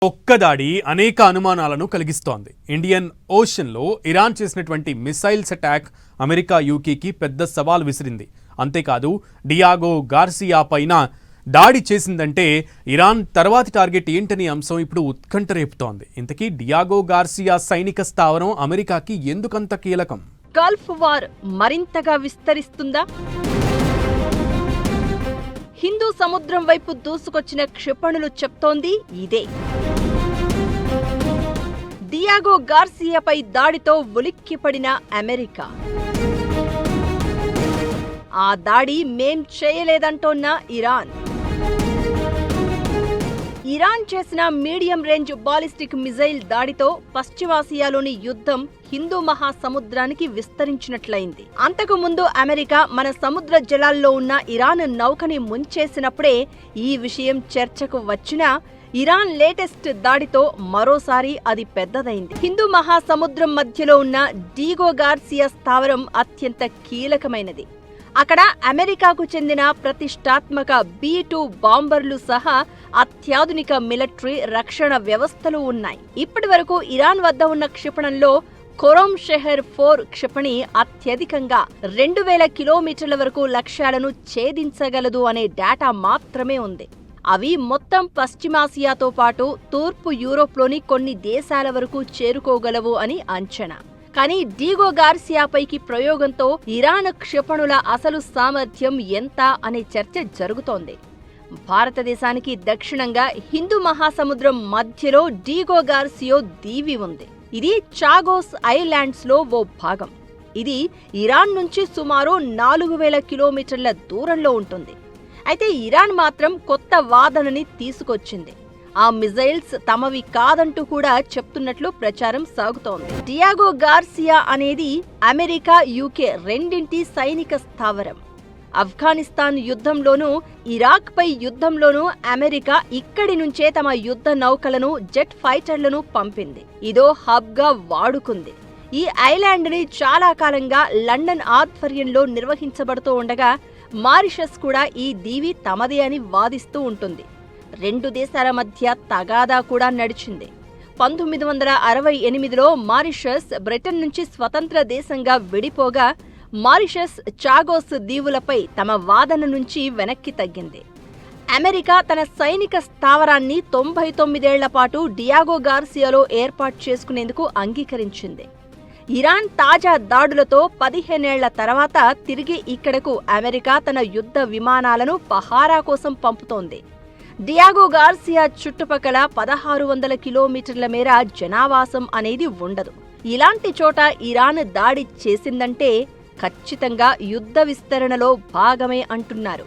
ఒక్క దాడి అనేక అనుమానాలను కలిగిస్తోంది. ఇండియన్ ఓషన్లో ఇరాన్ చేసినటువంటి మిసైల్స్ అటాక్ అమెరికా యూకేకి పెద్ద సవాల్ విసిరింది. అంతేకాదు డియాగో గార్సియా పైన దాడి చేసిందంటే ఇరాన్ తర్వాతి టార్గెట్ ఏంటనే అంశం ఇప్పుడు ఉత్కంఠ రేపుతోంది. ఇంతకీ డియాగో గార్సియా సైనిక స్థావరం అమెరికాకి ఎందుకంత కీలకం? గల్ఫ్ వార్ మరింతగా విస్తరిస్తుందా? హిందూ సముద్రం వైపు దూసుకొచ్చిన క్షిపణులు చెప్తోంది ఇదే. డియాగో గార్సియాపై దాడితో ఉలిక్కిపడిన అమెరికా. ఆ దాడి మేం చేయలేదంటోన్న ఇరాన్. ఇరాన్ చేసిన మీడియం రేంజ్ బాలిస్టిక్ మిజైల్ దాడితో పశ్చిమాసియాలోని యుద్ధం హిందూ మహాసముద్రానికి విస్తరించినట్లయింది. అంతకు ముందు అమెరికా మన సముద్ర జలాల్లో ఉన్న ఇరాన్ నౌకని ముంచేసినప్పుడే ఈ విషయం చర్చకు వచ్చినా ఇరాన్ లేటెస్ట్ దాడితో మరోసారి అది పెద్దదైంది. హిందూ మహాసముద్రం మధ్యలో ఉన్న డియాగో గార్సియా స్థావరం అత్యంత కీలకమైనది. అక్కడ అమెరికాకు చెందిన ప్రతిష్టాత్మక B-2 బాంబర్లు సహా అత్యాధునిక మిలిటరీ రక్షణ వ్యవస్థలు ఉన్నాయి. ఇప్పటి వరకు ఇరాన్ వద్ద ఉన్న క్షిపణంలో ఖొరమ్ షెహర్ 4 క్షిపణి అత్యధికంగా 2000 కిలోమీటర్ల వరకు లక్ష్యాలను ఛేదించగలదు అనే డేటా మాత్రమే ఉంది. అవి మొత్తం పశ్చిమాసియాతో పాటు తూర్పు యూరోప్లోని కొన్ని దేశాల వరకు చేరుకోగలవు అని అంచనా. కానీ డియాగో గార్సియాపైకి ప్రయోగంతో ఇరాన్ క్షిపణుల అసలు సామర్థ్యం ఎంత అనే చర్చ జరుగుతోంది. భారతదేశానికి దక్షిణంగా హిందూ మహాసముద్రం మధ్యలో డియాగో గార్సియా దీవి ఉంది. ఇది చాగోస్ ఐలాండ్స్ లో ఓ భాగం. ఇది ఇరాన్ నుంచి సుమారు 4000 కిలోమీటర్ల దూరంలో ఉంటుంది. అయితే ఇరాన్ మాత్రం కొత్త వాదనని తీసుకొచ్చింది. ఆ మిజైల్స్ తమవి కాదంటూ కూడా చెప్తున్నట్లు ప్రచారం సాగుతోంది. డియాగో గార్సియా అనేది అమెరికా యూకే రెండింటి సైనిక స్థావరం. ఆఫ్ఘనిస్తాన్ యుద్ధంలోనూ ఇరాక్ పై యుద్ధంలోనూ అమెరికా ఇక్కడి నుంచే తమ యుద్ధ నౌకలను జెట్ ఫైటర్లను పంపింది. ఇదో హబ్ గా వాడుకుంది. ఈ ఐలాండ్ ని చాలా కాలంగా లండన్ ఆధ్వర్యంలో నిర్వహించబడుతూ ఉండగా మారిషస్ కూడా ఈ దీవి తమదే అని వాదిస్తూ ఉంటుంది. రెండు దేశాల మధ్య తగాదా కూడా నడిచింది. 1968లో మారిషస్ బ్రిటన్ నుంచి స్వతంత్ర దేశంగా విడిపోగా మారిషస్ చాగోస్ దీవులపై తమ వాదన నుంచి వెనక్కి తగ్గింది. అమెరికా తన సైనిక స్థావరాన్ని 99 ఏళ్ల పాటు డియాగో గార్సియాలో ఏర్పాటు చేసుకునేందుకు అంగీకరించింది. ఇరాన్ తాజా దాడులతో 15 ఏళ్ల తర్వాత తిరిగి ఇక్కడకు అమెరికా తన యుద్ధ విమానాలను పహారా కోసం పంపుతోంది. డియాగో గార్సియా చుట్టుపక్కల 1600 కిలోమీటర్ల మేర జనావాసం అనేది ఉండదు. ఇలాంటి చోట ఇరాన్ దాడి చేసిందంటే ఖచ్చితంగా యుద్ధ విస్తరణలో భాగమే అంటున్నారు.